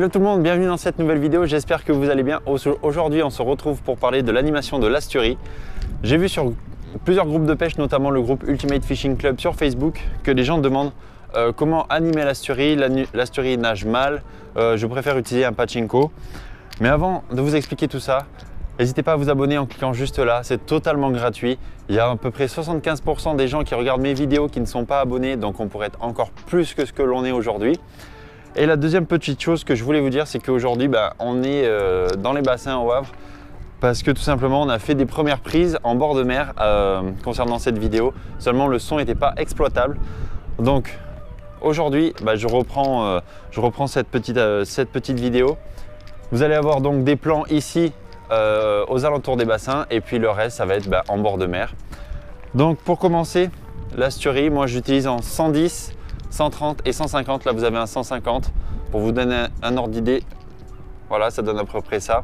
Hello tout le monde, bienvenue dans cette nouvelle vidéo, j'espère que vous allez bien. Aujourd'hui on se retrouve pour parler de l'animation de l'asturie. J'ai vu sur plusieurs groupes de pêche, notamment le groupe Ultimate Fishing Club sur Facebook, que les gens demandent comment animer l'asturie. L'asturie nage mal, je préfère utiliser un pachinko. Mais avant de vous expliquer tout ça, n'hésitez pas à vous abonner en cliquant juste là, c'est totalement gratuit. Il y a à peu près 75% des gens qui regardent mes vidéos qui ne sont pas abonnés, donc on pourrait être encore plus que ce que l'on est aujourd'hui. Et la deuxième petite chose que je voulais vous dire, c'est qu'aujourd'hui, on est dans les bassins au Havre parce que tout simplement, on a fait des premières prises en bord de mer concernant cette vidéo. Seulement, le son n'était pas exploitable. Donc aujourd'hui, je reprends cette petite vidéo. Vous allez avoir donc des plans ici aux alentours des bassins et puis le reste, ça va être en bord de mer. Donc pour commencer, l'asturie, moi j'utilise en 110, 130 et 150, là vous avez un 150 pour vous donner un ordre d'idée. Voilà, ça donne à peu près ça.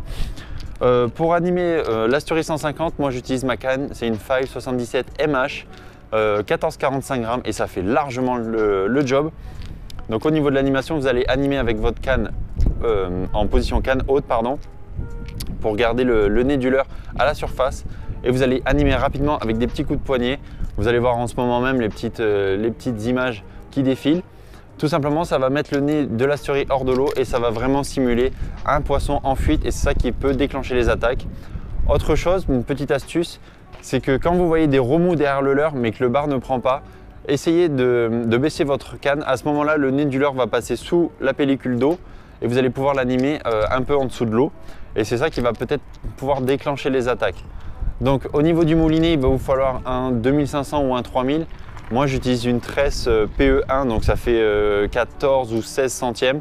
Pour animer l'asturie 150, moi j'utilise ma canne, c'est une 577 MH, 14,45 grammes et ça fait largement le job. Donc au niveau de l'animation, vous allez animer avec votre canne en position canne haute, pour garder le nez du leurre à la surface et vous allez animer rapidement avec des petits coups de poignet. Vous allez voir en ce moment même les petites images qui défilent. Tout simplement, ça va mettre le nez de l'asturie hors de l'eau et ça va vraiment simuler un poisson en fuite et c'est ça qui peut déclencher les attaques. Autre chose, une petite astuce, c'est que quand vous voyez des remous derrière le leurre mais que le bar ne prend pas, essayez de baisser votre canne. À ce moment-là, le nez du leurre va passer sous la pellicule d'eau et vous allez pouvoir l'animer un peu en dessous de l'eau et c'est ça qui va peut-être pouvoir déclencher les attaques. Donc au niveau du moulinet, il va vous falloir un 2500 ou un 3000. Moi j'utilise une tresse PE1, donc ça fait 14 ou 16 centièmes.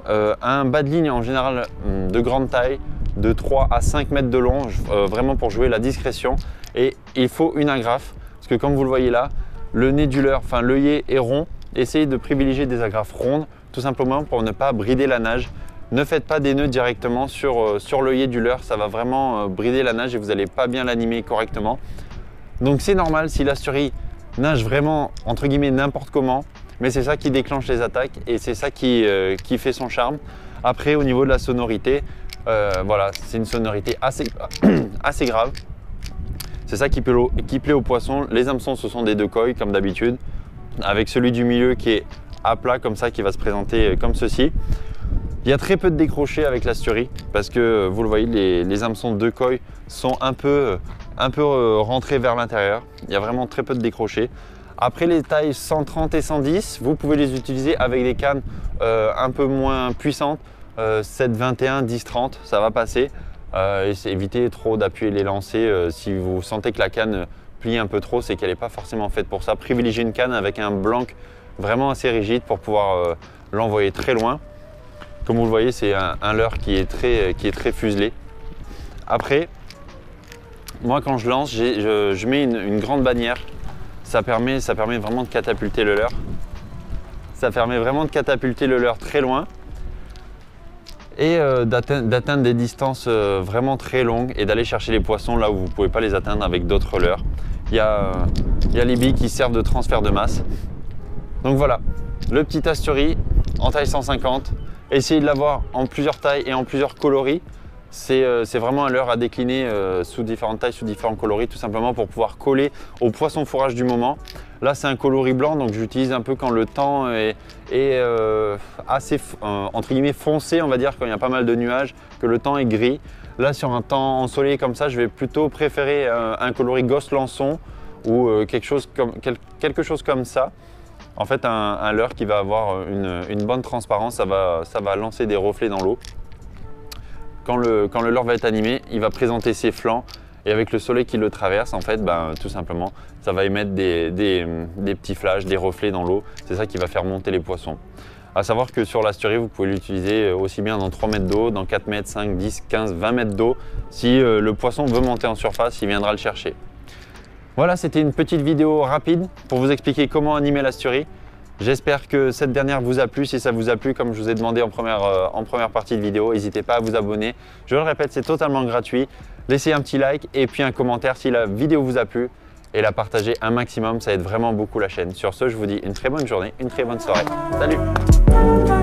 Un bas de ligne en général de grande taille, de 3 à 5 mètres de long, vraiment pour jouer la discrétion. Et il faut une agrafe, parce que comme vous le voyez là, le nez du leurre, enfin l'œillet est rond. Essayez de privilégier des agrafes rondes, tout simplement pour ne pas brider la nage. Ne faites pas des nœuds directement sur l'œillet du leurre, ça va vraiment brider la nage et vous n'allez pas bien l'animer correctement. Donc c'est normal si l'asturie nage vraiment entre guillemets n'importe comment, mais c'est ça qui déclenche les attaques et c'est ça qui fait son charme. Après au niveau de la sonorité, voilà, c'est une sonorité assez grave. C'est ça qui plaît aux poissons. Les hameçons, ce sont des decoys comme d'habitude, avec celui du milieu qui est à plat comme ça, qui va se présenter comme ceci. Il y a très peu de décrochés avec l'asturie parce que vous le voyez, les hameçons de decoy sont un peu rentrés vers l'intérieur. Il y a vraiment très peu de décrochés. Après les tailles 130 et 110, vous pouvez les utiliser avec des cannes un peu moins puissantes, 7,21, 10,30, ça va passer. Évitez trop d'appuyer les lancers. Si vous sentez que la canne plie un peu trop, c'est qu'elle n'est pas forcément faite pour ça. Privilégiez une canne avec un blanc vraiment assez rigide pour pouvoir l'envoyer très loin. Comme vous le voyez, c'est un leurre qui est très fuselé. Après, moi quand je lance, je mets une grande bannière. Ça permet vraiment de catapulter le leurre. Ça permet vraiment de catapulter le leurre très loin et d'atteindre des distances vraiment très longues et d'aller chercher les poissons là où vous ne pouvez pas les atteindre avec d'autres leurres. Il y a les billes qui servent de transfert de masse. Donc voilà, le petit asturie en taille 150. Essayez de l'avoir en plusieurs tailles et en plusieurs coloris. C'est vraiment un leurre à décliner sous différentes tailles, sous différents coloris, tout simplement pour pouvoir coller au poisson fourrage du moment. Là, c'est un coloris blanc, donc j'utilise un peu quand le temps est assez entre guillemets foncé, on va dire, quand il y a pas mal de nuages, que le temps est gris. Là, sur un temps ensoleillé comme ça, je vais plutôt préférer un coloris Ghost Lançon ou quelque chose comme ça. En fait, un leurre qui va avoir une bonne transparence, ça va lancer des reflets dans l'eau. Quand le leurre va être animé, il va présenter ses flancs et avec le soleil qui le traverse, en fait, tout simplement, ça va émettre des petits flashs, des reflets dans l'eau. C'est ça qui va faire monter les poissons. À savoir que sur l'asturie, vous pouvez l'utiliser aussi bien dans 3 mètres d'eau, dans 4 mètres, 5, 10, 15, 20 mètres d'eau. Si le poisson veut monter en surface, il viendra le chercher. Voilà, c'était une petite vidéo rapide pour vous expliquer comment animer l'asturie. J'espère que cette dernière vous a plu. Si ça vous a plu, comme je vous ai demandé en première partie de vidéo, n'hésitez pas à vous abonner. Je le répète, c'est totalement gratuit. Laissez un petit like et puis un commentaire si la vidéo vous a plu et la partager un maximum, ça aide vraiment beaucoup la chaîne. Sur ce, je vous dis une très bonne journée, une très bonne soirée. Salut!